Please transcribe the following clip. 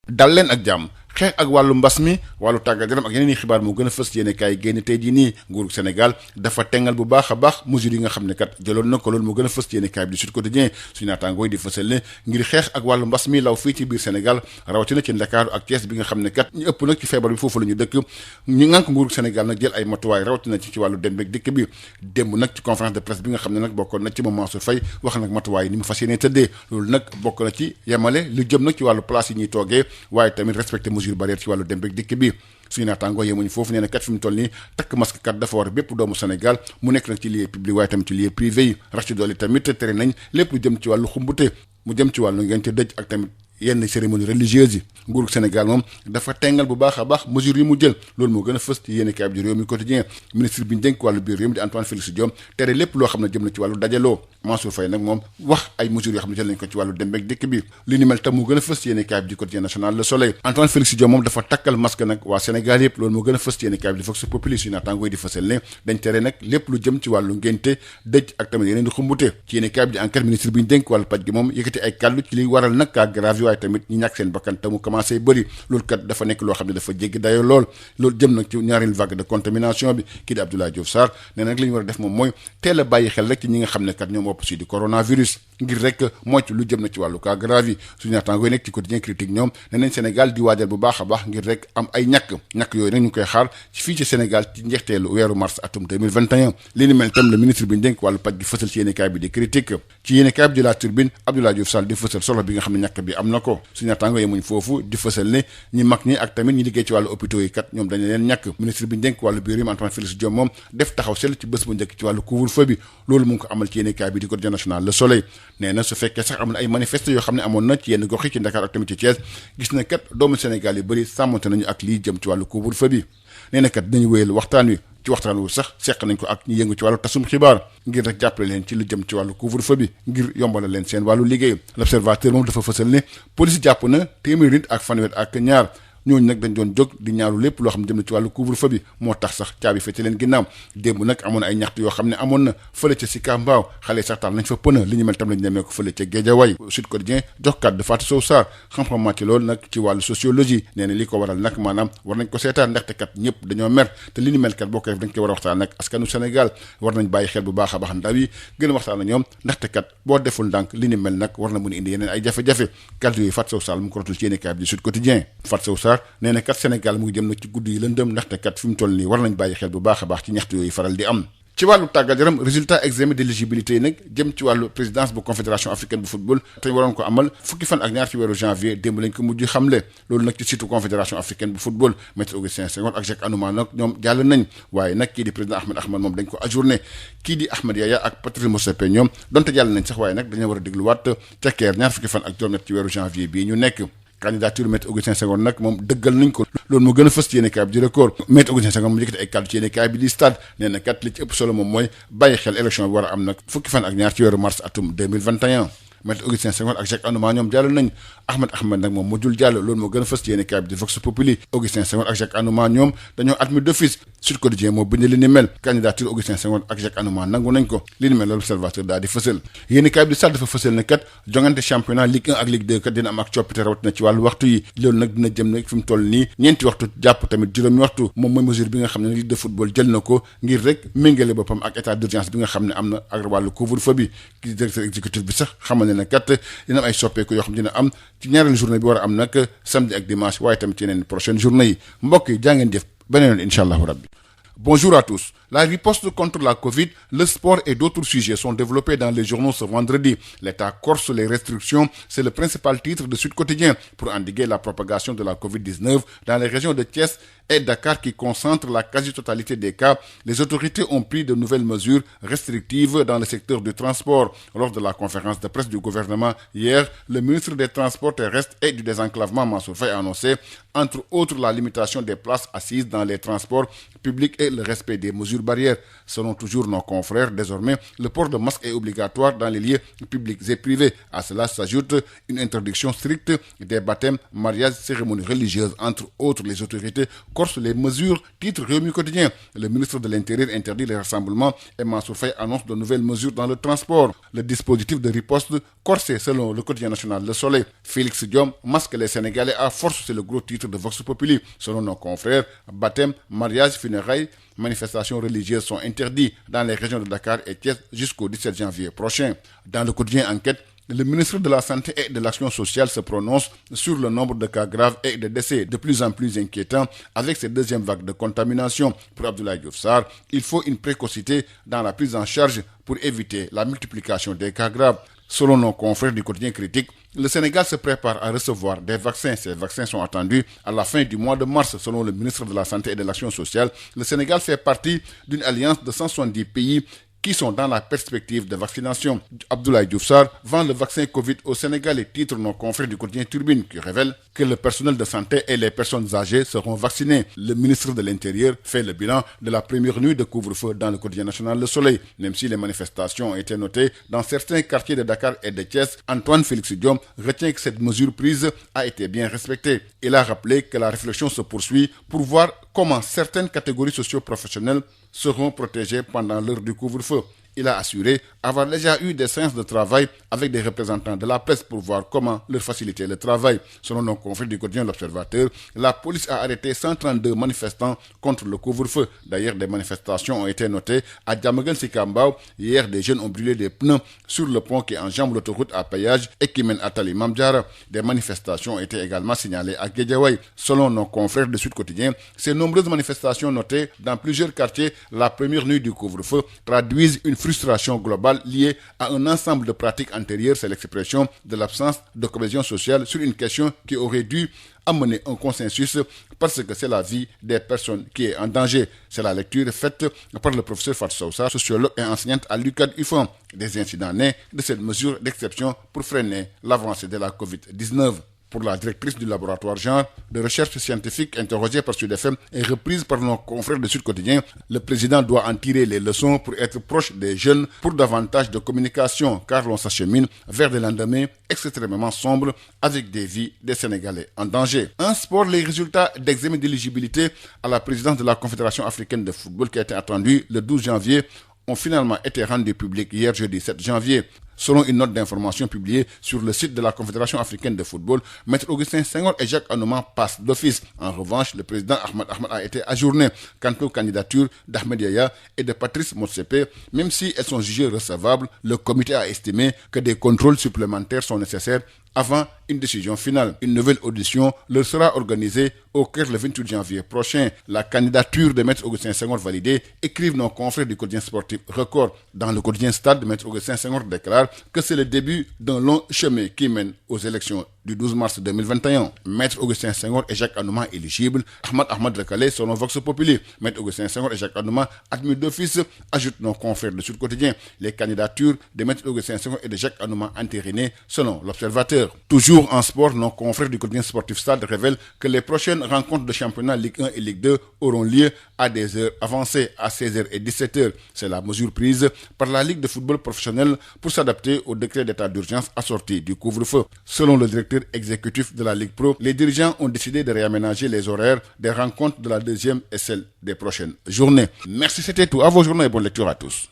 dal leen ak jàmm xeex ak wàllu mbas mi wàllu tàggat yaram ak yeneen i xibaar moo gën a fës yéene kaay génn tey jii nii nguuru Sénégal dafa tengal bu baax a baax mesures yi nga xam ne kat jëloon na ko loolu moo gën a fës yéene kaay bi di Sud Quotidien suñu naataangoo yi di fësal ne ngir xeex ak wàllu mbas mi law fii ci biir Sénégal rawatina ci Ndakaaru ak Thiès bi nga xam ne kat ñu ëpp nag ci feebar bi foofu la ñu dëkk ñu ngànk nguuru Sénégal nag jël ay matuwaay rawatina ci wàllu dem beeg dikk bi démb nag ci conférence de presse bi nga xam ne nag bokkoon na ci moom Mansour Faye wax nag matuwaay ni mu fas yéene tëddee loolu nag bokk na ci yemale lu jëm nag ci wàllu place yi ñuy toogee waaye tamit respecté mesure barrière ci wàllu dem beeg dikk bi suñu naataangoo yemuñu foofu nee na kat fi mu toll nii takk masque kat dafa war bépp doomu Sénégal mu nekk nag ci lieu public waaye tamit ci lieu privé yi rax ci dolli tamit tere nañ lépp lu jëm ci wàllu xumbute mu jëm ci wàllu ngeen ci dëj ak tamit yenn cérémonie religieuse yi nguuru Sénégal moom dafa tengal bu baax a baax mesures yi mu jël loolu moo gën a fës ci yéeni kaay bi di réew mi quotidien ministre bi ñu dénk wàllu biir réew mi di Antoine Félix Diome tere lépp loo xam ne jëm na ci wàllu dajaloo Mansour Faye nag moom wax ay mesures yoo xam ne jël nañ ko ci wàllu dem beeg dikk bi li ni mel tam mu gën a fës ci yéeni kaay bi di quotidien national Le Soleil Antoine Félix Diome moom dafa takkal masque nag waa Sénégal yëpp loolu moo gën a fës ci yéeni kaay bi di Vox Populi suñu naataangoo yi di fësal ne dañ tere nag lépp lu jëm ci wàllu ngénte dëj ak tamit yeneen di xumbute ci yéeni kaay bi di enquête ministre bi ñu dénk wàllu paj gi moom yëkkati ay kàddu ci li waral nag cas grave yi waaye tamit ñi ñàkk seen bakkan te mu commencé bëri loolu kat dafa nekk loo xam ne dafa jéggi dayo loolu jëm nag ci ñaareelu vague de contamination bi kii di Abdoulaye Diouf Sarr nee na nag li ñu war a def moom mooy teel a bàyyi xel rek ci ñi nga xam ne kat ñoom wopp si di coronavirus ngir rek moytu lu jëm na ci wàllu cas grave yi suñu naataangoo yi nekk ci quotidien critique ñoom nee nañ Sénégal di waajal bu baax a baax ngir rek am ay ñàkk yooyu nag ñu koy xaar fii ci Sénégal ci njeexteelu weeru mars atum 2021 li ni mel tam le ministre bi ñu dénk wàllu paj gi fësal ci yéenekaay bi di critique ci yéenekaay bi di La Tribune Abdoulaye Diouf Sarr di fësal solo bi nga xam ne ñàkk bi am na ko suñu naataangoo yemuñ foofu di fësal ne ñi mag ñi ak tamit ñi liggéey ci wàllu hôpitaux yi kat ñoom dañu leen ñàkk ministre bi ñu dénk wàllu biir réew mi Antoine Félix Diome moom def taxaw sell ci bés bu njëkk ci wàllu couvre-feu bi loolu mu ngi ko amal ci yéenekaay bi di quotidien national Le Soleil nee na su fekkee sax am na ay manifeste yoo xam ne amoon na ci yenn gox yi ci Dakar ak tamit ci Thiès gis na kat doomu Sénégal yi bëri sàmmante nañu ak lii jëm ci wàllu couvre-feu bi nee na kat dañu wéyal waxtaan wi ci waxtaan wu sax seq nañ ko ak ñi yëngu ci wàllu tasum xibaar ngir rek jàppale leen ci lu jëm ci wàllu couvre-feu bi ngir yombala leen seen wàllu liggéey l'observateur moom dafa fësal ne police jàpp na téeméeri nit ak fanweer ak ñaar ñooñu nag dañ doon jóg di ñaaru lépp loo xam ne jëm na ci wàllu couvre-feu bi moo tax sax caabi fete leen ginnaaw démb nag amoon ay ñaxtu yoo xam ne amoon na fële ca Sicap Mbao xale sax taal nañ fa pëna li ñu mel tam lañ demee ko fële ca Guédiawaye Sud Quotidien jox kàddu Fatou Sow Sarr xam-xam màcc loolu nag ci wàllu sociologie nee na li ko waral nag maanaam war nañ ko seetaan ndaxte kat ñëpp dañoo mer te li ni mel kat boo ko def dañ ko war a waxtaan nag askanu Sénégal war nañ bàyyi xel bu baax a baax ndaw yi gën a waxtaan ak ñoom ndaxte kat boo deful ndànk li ni mel nag war na mën a indi yeneen ay jafe-jafe kàddu yooyu Fatou Sow Sarr mu ko rotul ci yéenekaay bi di Sud Quotidien Fatou Sow Sarr nee na kat Sénégal mu ngi jëm nag ci guddi yi lëndëm ndaxte kat fi mu toll nii war nañ bàyyi xel bu baax a baax ci ñaxtu yooyu faral di am ci wàllu tàggat yaram résultat examen d'éligibilité yi nag jëm ci wàllu présidence bu confédération africaine bu football te ñu waroon ko amal fukki fan ak ñaar ci weeru janvier démb lañ ko mujj xamle loolu nag ci site confédération africaine bu football maître Augustin Senghor ak Jacques Anouma nag ñoom jàll nañ waaye nag kii di président Ahmed moom dañ ko ajourné kii di Ahmed Yaya ak Patrice Motsepe ñoom donte jàll nañ sax waaye nag dañu war a dégluwaat ca Caire ñaar fukki fan ak juróom-ñett ci weeru janvier bii ñu nekk candidature maître Augustin Senghor nag moom dëggal nañ ko loolu moo gën a fës ci yéenekaay bi di Record maître Augustin Senghor moom yëkkati ay kàddu ci yéenekaay bi di Stade nee na kat li ci ëpp solo moom mooy bàyyi xel élection bi war a am nag fukki fan ak ñaar ci weeru mars atum 2021 maître Augustin Senghor ak Jacques Anouma ñoom jàll nañ Ahmed nag moom mujjul jàll loolu moo gën a fës ci yéenekaay bi di Vox Populi Augustin Senghor ak Jacques Anouma ñoom dañoo admis d'office Sud Quotidien moo bind li ni mel candidature Augustin Senghor ak Jacques Anouma nangu nañ ko li ni mel loolu observateur daal di fësal yéenekaay bi di Stade dafa fësal ne kat jongante championnat Ligue 1 ak Ligue 2 kat dina am ak coppite rawatina ci wàllu waxtu yi loolu nag dina jëm nag fi mu toll nii ñeenti waxtu jàpp tamit juróomi waxtu moom mooy mesure bi nga xam ne Ligue de football jël na ko ngir rek méngale boppam ak état d'urgence bi nga xam ne am na ak wàllu couvre-feu bi ki directeur exécutif bi sax xamal ne kat dina am ay soppeeku yoo xam dina am ci ñaareelu journée bi war a am nag samedi ak dimanche waaye tamit ci yeneen prochaine journée yi mbokk yi jaa ngeen jëf beneen yoon incha allahu rabbi. Bonjour à tous. La riposte contre la Covid, le sport et d'autres sujets sont développés dans les journaux ce vendredi. L'État corse les restrictions, c'est le principal titre de Sud Quotidien pour endiguer la propagation de la Covid-19 dans les régions de Thiès et Dakar qui concentrent la quasi-totalité des cas. Les autorités ont pris de nouvelles mesures restrictives dans le secteur du transport. Lors de la conférence de presse du gouvernement hier, le ministre des Transports terrestres et du désenclavement Mansour Faye a annoncé, entre autres, la limitation des places assises dans les transports publics et le respect des mesures barrières. Selon toujours nos confrères, désormais, le port de masque est obligatoire dans les lieux publics et privés. À cela s'ajoute une interdiction stricte des baptêmes, mariages, cérémonies religieuses. Entre autres, les autorités corsent les mesures, titre Rewmi Quotidien. Le ministre de l'Intérieur interdit les rassemblements et Mansour Faye annonce de nouvelles mesures dans le transport. Le dispositif de riposte corsé selon le quotidien national Le Soleil. Félix Diome masque les Sénégalais à force, c'est le gros titre de Vox Populi. Selon nos confrères, baptême, mariage, funérailles, manifestations religieuses sont interdits dans les régions de Dakar et Thiès jusqu'au 17 janvier prochain. Dans le quotidien Enquête, le ministre de la Santé et de l'Action sociale se prononce sur le nombre de cas graves et de décès de plus en plus inquiétants avec cette deuxième vague de contamination. Pour Abdoulaye Diouf Sarr, il faut une précocité dans la prise en charge pour éviter la multiplication des cas graves. Selon nos confrères du quotidien Critique, le Sénégal se prépare à recevoir des vaccins. Ces vaccins sont attendus à la fin du mois de mars. Selon le ministre de la Santé et de l'Action sociale, le Sénégal fait partie d'une alliance de 170 pays qui sont dans la perspective de vaccination. Abdoulaye Diouf Sarr vend le vaccin Covid au Sénégal et titre nos confrères du quotidien Turbine qui révèle que le personnel de santé et les personnes âgées seront vaccinés. Le ministre de l'Intérieur fait le bilan de la première nuit de couvre-feu dans le quotidien national Le Soleil. Même si les manifestations ont été notées dans certains quartiers de Dakar et de Thiès, Antoine Félix Diome retient que cette mesure prise a été bien respectée. Il a rappelé que la réflexion se poursuit pour voir comment certaines catégories socio-professionnelles seront protégés pendant l'heure du couvre-feu. Il a assuré avoir déjà eu des séances de travail avec des représentants de la presse pour voir comment leur faciliter le travail. Selon nos confrères du quotidien L'Observateur, la police a arrêté 132 manifestants contre le couvre-feu. D'ailleurs, des manifestations ont été notées à Diamaguène-Sicap-Mbao. Hier, des jeunes ont brûlé des pneus sur le pont qui enjambe l'autoroute à péage et qui mène à Tali Mame Diarra. Des manifestations ont été également signalées à Guédiawaye. Selon nos confrères de Sud Quotidien, ces nombreuses manifestations notées dans plusieurs quartiers la première nuit du couvre-feu traduisent une frustration globale liée à un ensemble de pratiques antérieures, c'est l'expression de l'absence de cohésion sociale sur une question qui aurait dû amener un consensus parce que c'est la vie des personnes qui est en danger. C'est la lecture faite par le professeur Fatou Sousa, sociologue et enseignante à l'UCAD UFAM. Des incidents nés de cette mesure d'exception pour freiner l'avancée de la Covid-19. Pour la directrice du laboratoire genre de recherche scientifique interrogée par Sud FM et reprise par nos confrères de Sud Quotidien, le président doit en tirer les leçons pour être proche des jeunes pour davantage de communication, car l'on s'achemine vers des lendemains extrêmement sombres avec des vies des Sénégalais en danger. En sport, les résultats d'examen d'éligibilité à la présidence de la Confédération africaine de football qui a été attendu le 12 janvier ont finalement été rendus publics hier jeudi 7 janvier. Selon une note d'information publiée sur le site de la Confédération africaine de football, Maître Augustin Senghor et Jacques Anouma passent d'office. En revanche, le président Ahmad a été ajourné. Quant aux candidatures d'Ahmed Yaya et de Patrice Motsepe, même si elles sont jugées recevables, le comité a estimé que des contrôles supplémentaires sont nécessaires avant une décision finale. Une nouvelle audition leur sera organisée au Caire le 28 janvier prochain. La candidature de Maître Augustin Senghor validée, écrivent nos confrères du quotidien sportif Record. Dans le quotidien Stade, Maître Augustin Senghor déclare que c'est le début d'un long chemin qui mène aux élections du 12 mars 2021. Maître Augustin Senghor et Jacques Anouma éligibles. Ahmad recalé selon Vox Populi. Maître Augustin Senghor et Jacques Anouma admis d'office, ajoutent nos confrères de Sud Quotidien. Les candidatures de Maître Augustin Senghor et de Jacques Anouma entérinées selon l'Observateur. Toujours en sport, nos confrères du quotidien sportif Stade révèlent que les prochaines rencontres de championnat Ligue 1 et Ligue 2 auront lieu à des heures avancées, à 16h et 17h. C'est la mesure prise par la Ligue de football professionnel pour s'adapter au décret d'état d'urgence assorti du couvre-feu. Selon le directeur exécutif de la Ligue Pro, les dirigeants ont décidé de réaménager les horaires des rencontres de la deuxième et celle des prochaines journées. Merci, c'était tout. À vos journées et bonne lecture à tous.